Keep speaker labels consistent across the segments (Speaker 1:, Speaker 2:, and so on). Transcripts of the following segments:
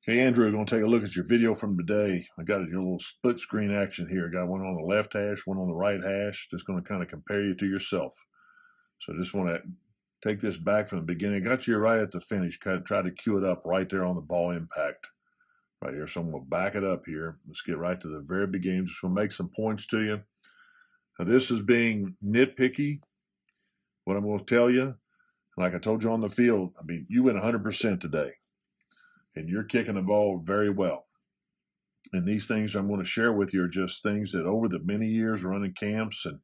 Speaker 1: Hey, Andrew, going to take a look at your video from today. I got a little split screen action here. Got one on the left hash, one on the right hash. Just going to kind of compare you to yourself. So I just want to take this back from the beginning. Got you right at the finish. Kind of try to cue it up right there on the ball impact right here. So I'm going to back it up here. Let's get right to the very beginning. Just going to make some points to you. Now, this is being nitpicky. What I'm going to tell you, like I told you on the field, I mean, you went 100% today, and you're kicking the ball very well. And these things I'm going to share with you are just things that over the many years running camps and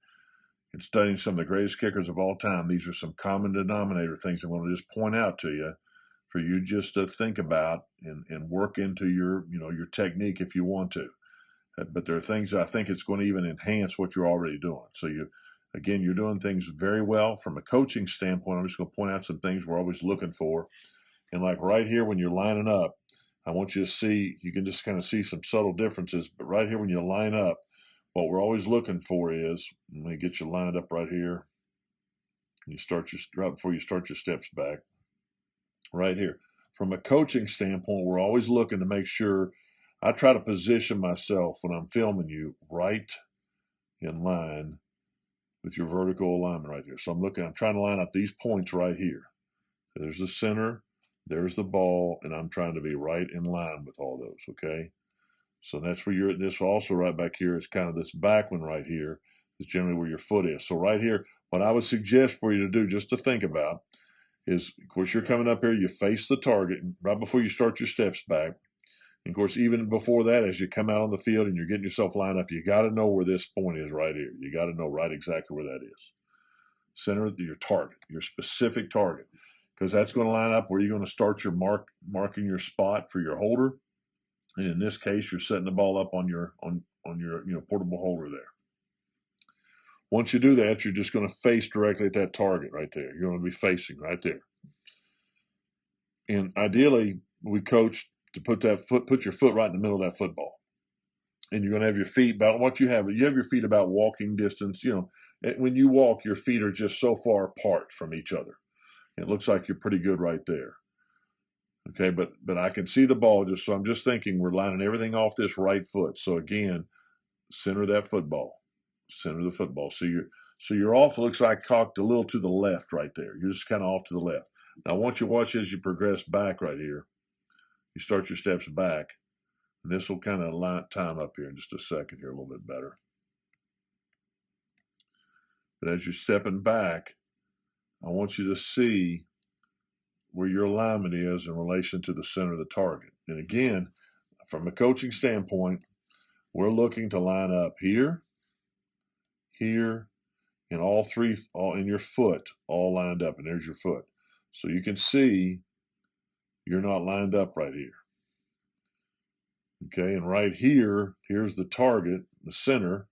Speaker 1: studying some of the greatest kickers of all time, these are some common denominator things I'm going to just point out to you for you just to think about and work into your, your technique if you want to. But there are things I think it's going to even enhance what you're already doing. So again, you're doing things very well from a coaching standpoint. I'm just going to point out some things we're always looking for. And like right here, when you're lining up, I want you to see, you can just kind of see some subtle differences, but right here when you line up, what we're always looking for is, let me get you lined up right here. You start right before you start your steps back, right here. From a coaching standpoint, we're always looking to make sure I try to position myself when I'm filming you right in line with your vertical alignment right here. So I'm trying to line up these points right here. There's the center, there's the ball, and I'm trying to be right in line with all those, okay? So that's where this also right back here is kind of this back one right here is generally where your foot is. So right here, what I would suggest for you to do, just to think about, is, of course, you're coming up here, you face the target right before you start your steps back. And of course, even before that, as you come out on the field and you're getting yourself lined up, you got to know where this point is right here. You got to know right exactly where that is. Center of your target, your specific target, because that's going to line up where you're going to start your marking your spot for your holder. And in this case, you're setting the ball up on your portable holder there. Once you do that, you're just going to face directly at that target right there. You're going to be facing right there. And ideally, we coach to put your foot right in the middle of that football. And you're going to have your feet about what you have your feet about walking distance. When you walk, your feet are just so far apart from each other. It looks like you're pretty good right there. Okay, but I can see the ball so I'm just thinking we're lining everything off this right foot. So again, center that football, center the football. So you're off. Looks like cocked a little to the left right there. You're just kind of off to the left. Now, I want you to watch as you progress back right here. You start your steps back, and this will kind of line time up here in just a second here a little bit better. But as you're stepping back, I want you to see where your alignment is in relation to the center of the target. And again, from a coaching standpoint, we're looking to line up here, here, and all in your foot, all lined up, and there's your foot. So you can see you're not lined up right here. Okay, and right here, here's the target, the center.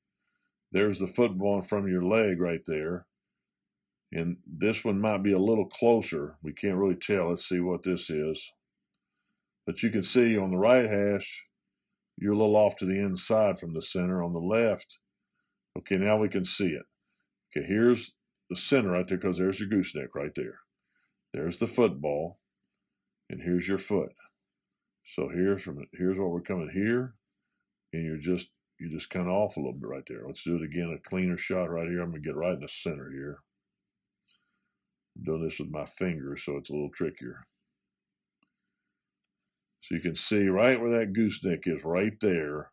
Speaker 1: There's the football in front of your leg right there. And this one might be a little closer. We can't really tell. Let's see what this is. But you can see on the right hash, you're a little off to the inside from the center. On the left, okay, now we can see it. Okay, here's the center right there because there's your gooseneck right there. There's the football, and here's your foot. So here's what we're coming here, and you're just kind of off a little bit right there. Let's do it again, a cleaner shot right here. I'm gonna get right in the center here. I'm doing this with my fingers, so it's a little trickier. So you can see right where that gooseneck is, right there.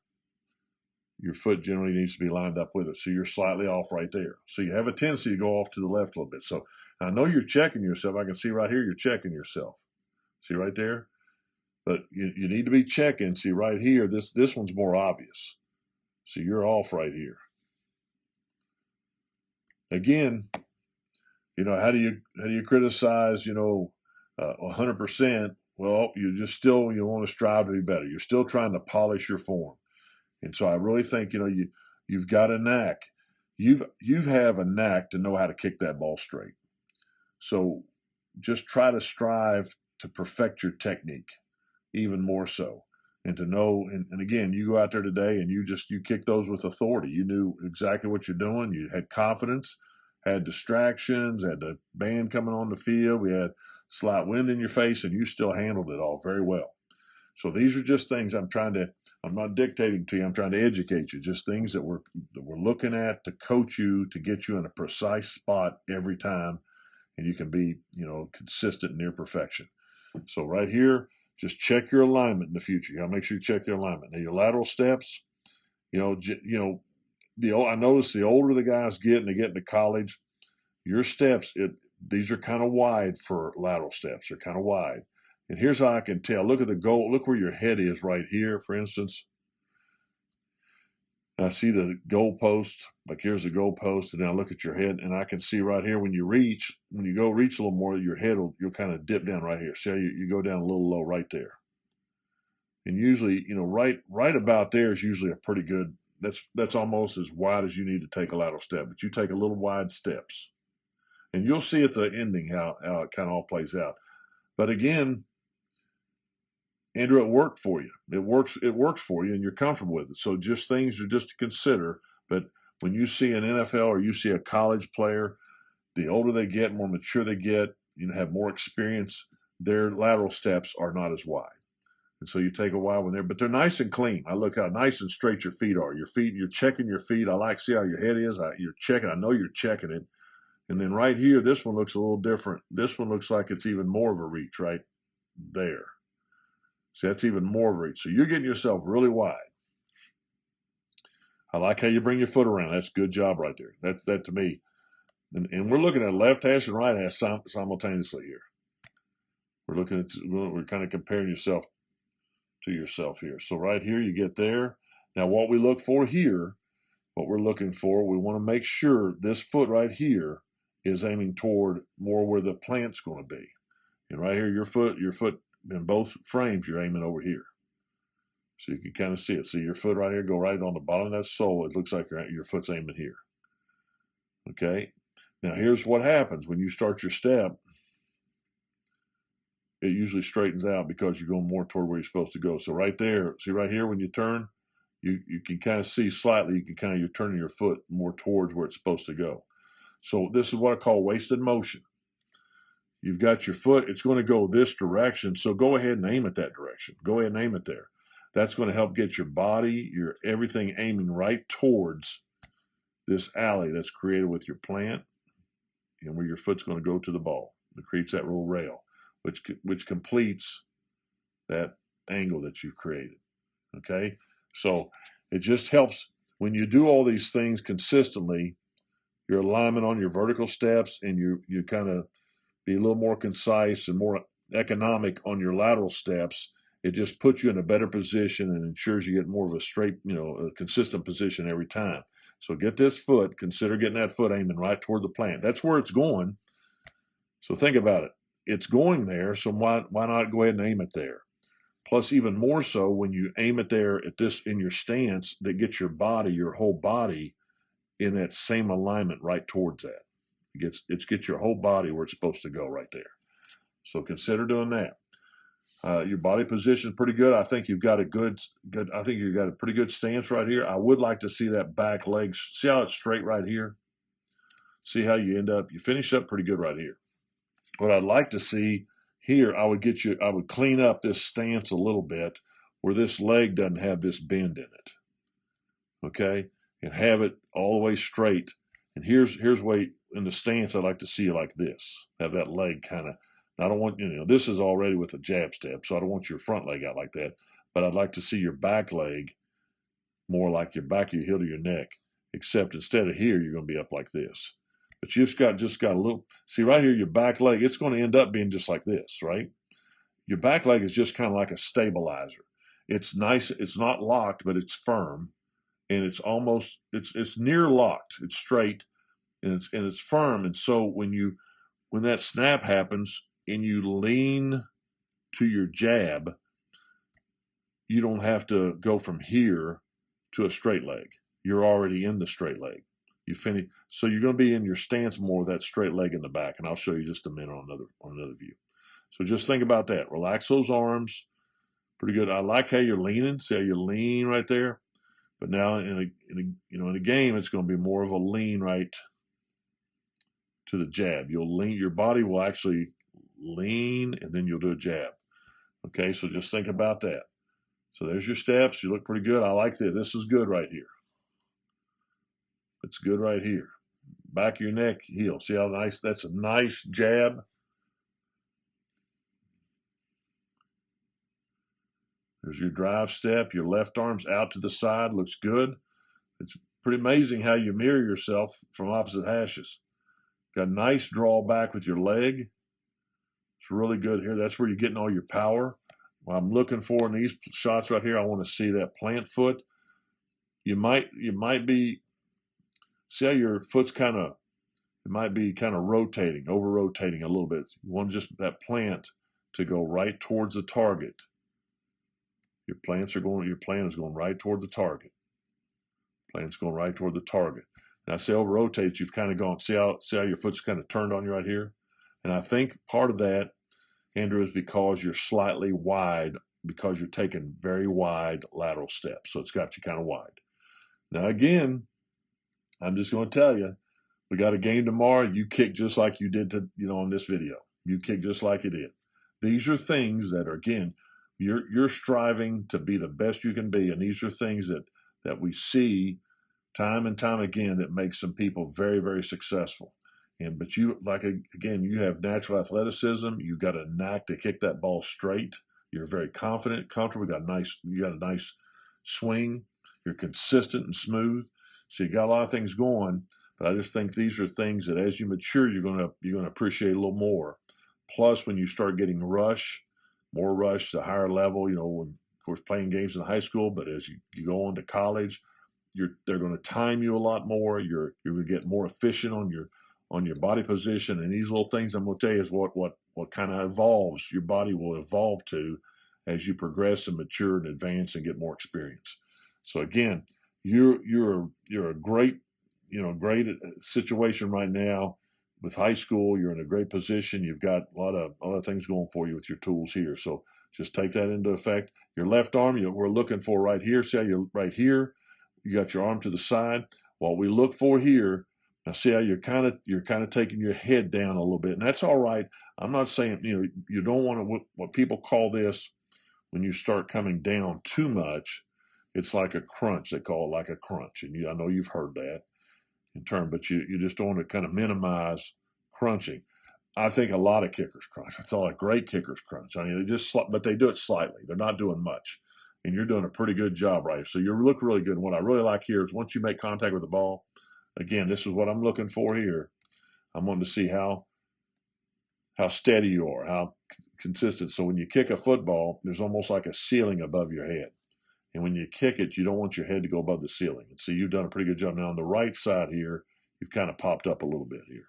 Speaker 1: Your foot generally needs to be lined up with it. So you're slightly off right there. So you have a tendency to go off to the left a little bit. So I know you're checking yourself. I can see right here you're checking yourself. See right there? But you need to be checking. See right here, this one's more obvious. So you're off right here. Again, how do you criticize, 100%? Well, you want to strive to be better. You're still trying to polish your form. And so I really think, you've got a knack. You have a knack to know how to kick that ball straight. So just try to strive to perfect your technique even more so. And to know, and again, you go out there today and you kick those with authority. You knew exactly what you're doing. You had confidence, had distractions, had the band coming on the field. We had slight wind in your face, and you still handled it all very well. So these are just things I'm not dictating to you. I'm trying to educate you. Just things that we're looking at to coach you, to get you in a precise spot every time, and you can be, consistent near perfection. So right here, just check your alignment in the future. You gotta make sure you check your alignment. Now your lateral steps, I notice the older the guys get and they get into college, your steps, these are kind of wide for lateral steps. They're kind of wide. And here's how I can tell. Look at the goal. Look where your head is right here, for instance. And I see the goal post. Like here's the goal post, and then I look at your head, and I can see right here when you go reach a little more, your head you'll kind of dip down right here. See how you go down a little low right there. And usually, right about there is usually a pretty good. That's almost as wide as you need to take a lateral step. But you take a little wide steps, and you'll see at the ending how it kind of all plays out. But again, Andrew, it worked for you. It works for you, and you're comfortable with it. So just things are just to consider. But when you see an NFL or you see a college player, the older they get, more mature they get, have more experience, their lateral steps are not as wide. And so you take a while when but they're nice and clean. I look how nice and straight your feet are. Your feet, you're checking your feet. I like to see how your head is. You're checking. I know you're checking it. And then right here, this one looks a little different. This one looks like it's even more of a reach right there. See, that's even more of a reach. So you're getting yourself really wide. I like how you bring your foot around. That's a good job right there. That to me. And we're looking at left hash and right hash simultaneously here. We're kind of comparing yourself to yourself here. So right here, you get there. Now, what we look for here, we want to make sure this foot right here is aiming toward more where the plant's going to be. And right here, your foot in both frames, you're aiming over here. So you can kind of see it. See your foot right here, go right on the bottom of that sole. It looks like your foot's aiming here. Okay. Now here's what happens when you start your step. It usually straightens out because you're going more toward where you're supposed to go. So right there, see right here when you turn, you can kind of see slightly, you're turning your foot more towards where it's supposed to go. So this is what I call wasted motion. You've got your foot, it's going to go this direction, so go ahead and aim at that direction. Go ahead and aim it there. That's going to help get your body, your everything aiming right towards this alley that's created with your plant and where your foot's going to go to the ball. It creates that little rail, which completes that angle that you've created. Okay, so it just helps when you do all these things consistently. Your alignment on your vertical steps, and you kind of be a little more concise and more economic on your lateral steps. It just puts you in a better position and ensures you get more of a straight, a consistent position every time. So get this foot, consider getting that foot aiming right toward the plant. That's where it's going. So think about it. It's going there, so why not go ahead and aim it there? Plus, even more so when you aim it there in your stance, that gets your whole body in that same alignment right towards that. It gets your whole body where it's supposed to go right there. So consider doing that. Your body position is pretty good. I think you've got a pretty good stance right here. I would like to see that back leg. See how it's straight right here? See how you finish up pretty good right here. What I'd like to see here, I would clean up this stance a little bit where this leg doesn't have this bend in it. Okay? And have it all the way straight. And here's way in the stance, I'd like to see you like this. Have that leg kind of, I don't want, this is already with a jab step, so I don't want your front leg out like that. But I'd like to see your back leg more like your back of your heel to your neck, except instead of here, you're going to be up like this. But you've just got a little, see right here, your back leg, it's going to end up being just like this, right? Your back leg is just kind of like a stabilizer. It's nice, it's not locked, but it's firm. And it's near locked. It's straight and it's firm. And so when that snap happens and you lean to your jab, you don't have to go from here to a straight leg. You're already in the straight leg. You finish, so you're going to be in your stance more with that straight leg in the back. And I'll show you just a minute on another view. So just think about that. Relax those arms. Pretty good. I like how you're leaning. See how you lean right there. But now in a game, it's going to be more of a lean right to the jab. You'll lean, your body will actually lean, and then you'll do a jab. Okay, so just think about that. So there's your steps. You look pretty good. I like that. This is good right here. It's good right here. Back of your neck, heel. See how nice? That's a nice jab. There's your drive step. Your left arm's out to the side. Looks good. It's pretty amazing how you mirror yourself from opposite hashes. Got a nice draw back with your leg. It's really good here. That's where you're getting all your power. What I'm looking for in these shots right here, I want to see that plant foot. You might be, see how your foot's kind of, it might be kind of rotating, over rotating a little bit. You want just that plant to go right towards the target. Your plant is going right toward the target. Plant's going right toward the target. And I say over rotates, you've kind of gone, see how your foot's kind of turned on you right here? And I think part of that, Andrew, is because you're slightly wide, because you're taking very wide lateral steps. So it's got you kind of wide. Now, again, I'm just going to tell you, we got a game tomorrow. You kick just like you did on this video. You kick just like you did. These are things that are, again, you're striving to be the best you can be. And these are things that we see time and time again that makes some people very, very successful. But you, again, you have natural athleticism. You've got a knack to kick that ball straight. You're very confident, comfortable. You got a nice swing. You're consistent and smooth. So you got a lot of things going. But I just think these are things that as you mature, you're gonna appreciate a little more. Plus, when you start getting more rush, the higher level, when, of course, playing games in high school, but as you go on to college, they're going to time you a lot more. You're going to get more efficient on your body position, and these little things I'm going to tell you is what kind of evolves. Your body will evolve to as you progress and mature and advance and get more experience. So again, you're a great great situation right now with high school. You're in a great position. You've got a lot of things going for you with your tools here. So just take that into effect. Your left arm, we're looking for right here. See how you're right here. You got your arm to the side. What we look for here, now see how you're kind of taking your head down a little bit, and that's all right. I'm not saying you don't want to what people call this when you start coming down too much. It's like a crunch. They call it like a crunch, and I know you've heard that in term, but you just don't want to kind of minimize crunching. I think a lot of kickers crunch. I thought a great kickers crunch. I mean, but they do it slightly. They're not doing much, and you're doing a pretty good job, right? So you look really good. And what I really like here is once you make contact with the ball, again, this is what I'm looking for here. I'm wanting to see how steady you are, how consistent. So when you kick a football, there's almost like a ceiling above your head. And when you kick it, you don't want your head to go above the ceiling. And so you've done a pretty good job. Now on the right side here, you've kind of popped up a little bit here.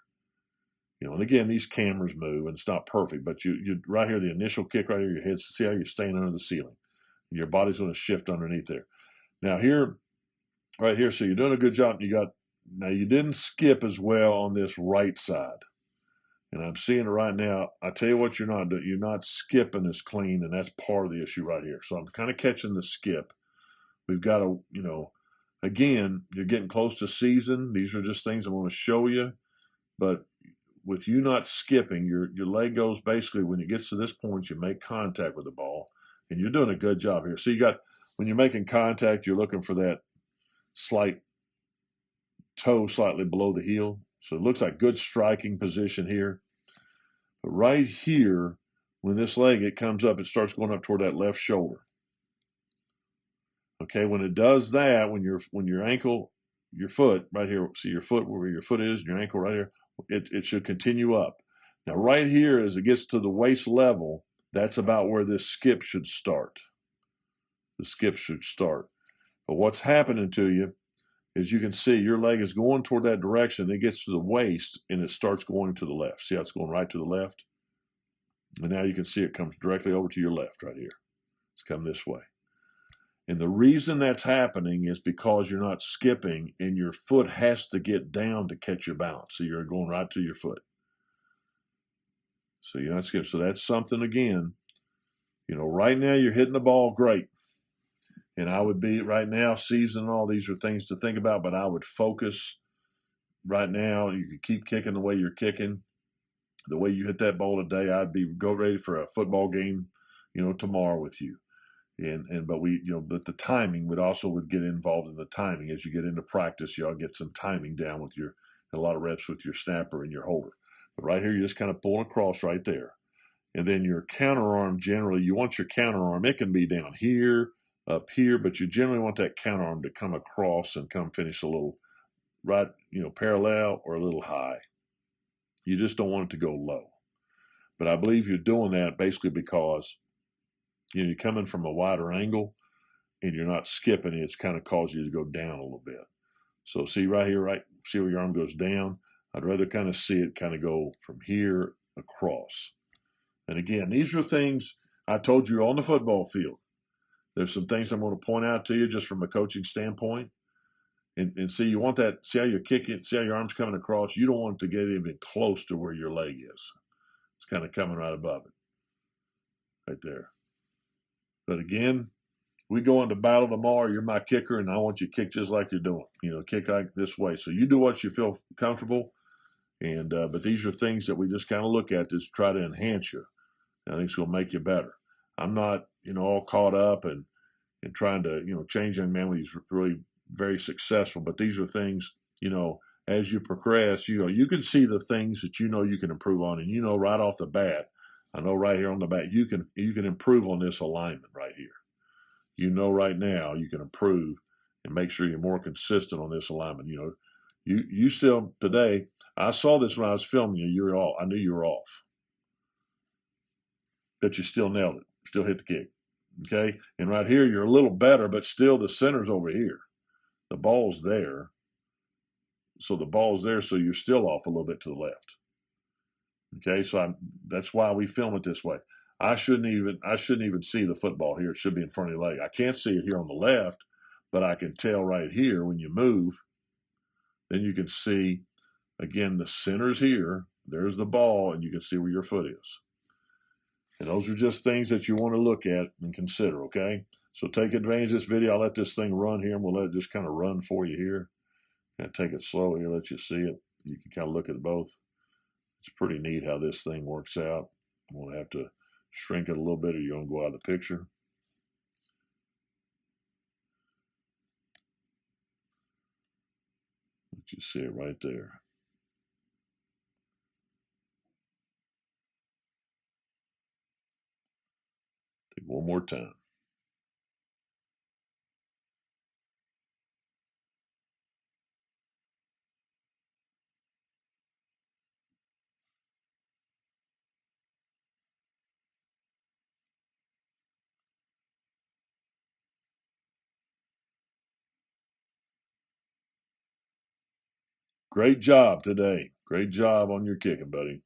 Speaker 1: And again, these cameras move and it's not perfect, but you right here, the initial kick right here, your head, see how you're staying under the ceiling. Your body's going to shift underneath there. Now here, right here, so you're doing a good job. Now you didn't skip as well on this right side. And I'm seeing it right now. I tell you what, you're not doing. You're not skipping as clean, and that's part of the issue right here. So I'm kind of catching the skip. We've got to, again, you're getting close to season. These are just things I want to show you. But with you not skipping, your leg goes basically, when it gets to this point, you make contact with the ball, and you're doing a good job here. So when you're making contact, you're looking for that slight toe slightly below the heel. So it looks like good striking position here. But right here, when this leg, it comes up, it starts going up toward that left shoulder. Okay, when it does that, when your ankle, your foot right here, see your foot where your foot is, and your ankle right here, it should continue up. Now right here, as it gets to the waist level, that's about where this skip should start. The skip should start. But what's happening to you is you can see your leg is going toward that direction. It gets to the waist and it starts going to the left. See how it's going right to the left? And now you can see it comes directly over to your left right here. It's come this way. And the reason that's happening is because you're not skipping and your foot has to get down to catch your balance. So you're going right to your foot. So you're not skipping. So that's something, again, right now you're hitting the ball great. And I would be right now, season and all these are things to think about, but I would focus right now. You could keep kicking the way you're kicking. The way you hit that ball today, I'd go ready for a football game, tomorrow with you. But but the timing would get involved in the timing as you get into practice. Y'all get some timing down with a lot of reps with your snapper and your holder. But right here, you just kind of pull across right there. And then your counter arm, generally, you want your counter arm, it can be down here, up here, but you generally want that counter arm to come across and come finish a little right, parallel or a little high. You just don't want it to go low. But I believe you're doing that basically because you're coming from a wider angle and you're not skipping it. It's kind of causing you to go down a little bit. So see right here, right? See where your arm goes down? I'd rather kind of see it kind of go from here across. And again, these are things I told you on the football field. There's some things I'm going to point out to you just from a coaching standpoint. And see, you want that, see how you're kicking, see how your arm's coming across. You don't want it to get even close to where your leg is. It's kind of coming right above it, right there. But again, we go into battle tomorrow. You're my kicker, and I want you to kick just like you're doing. Kick like this way. So you do what you feel comfortable. And but these are things that we just kind of look at to try to enhance you. I think it's going to make you better. I'm not, all caught up and trying to, change young man when he's really very successful. But these are things, as you progress, you can see the things that you can improve on, and right off the bat, I know right here on the bat, you can improve on this alignment right here. Right now you can improve and make sure you're more consistent on this alignment. You still today. I saw this when I was filming you. You're off. I knew you were off, but you still nailed it. Still hit the kick. Okay, and right here you're a little better, but still the center's over here. The ball's there, so the ball's there, so you're still off a little bit to the left. Okay, so that's why we film it this way. I shouldn't even see the football here. It should be in front of your leg. I can't see it here on the left, but I can tell right here when you move. Then you can see again the center's here. There's the ball, and you can see where your foot is. And those are just things that you want to look at and consider. Okay, so take advantage of this video. I'll let this thing run here, and we'll let it just kind of run for you here. Kind of take it slow here, let you see it. You can kind of look at both. It's pretty neat how this thing works out. I'm going to have to shrink it a little bit or you're going to go out of the picture. Let you see it right there. Take one more time. Great job today. Great job on your kicking, buddy.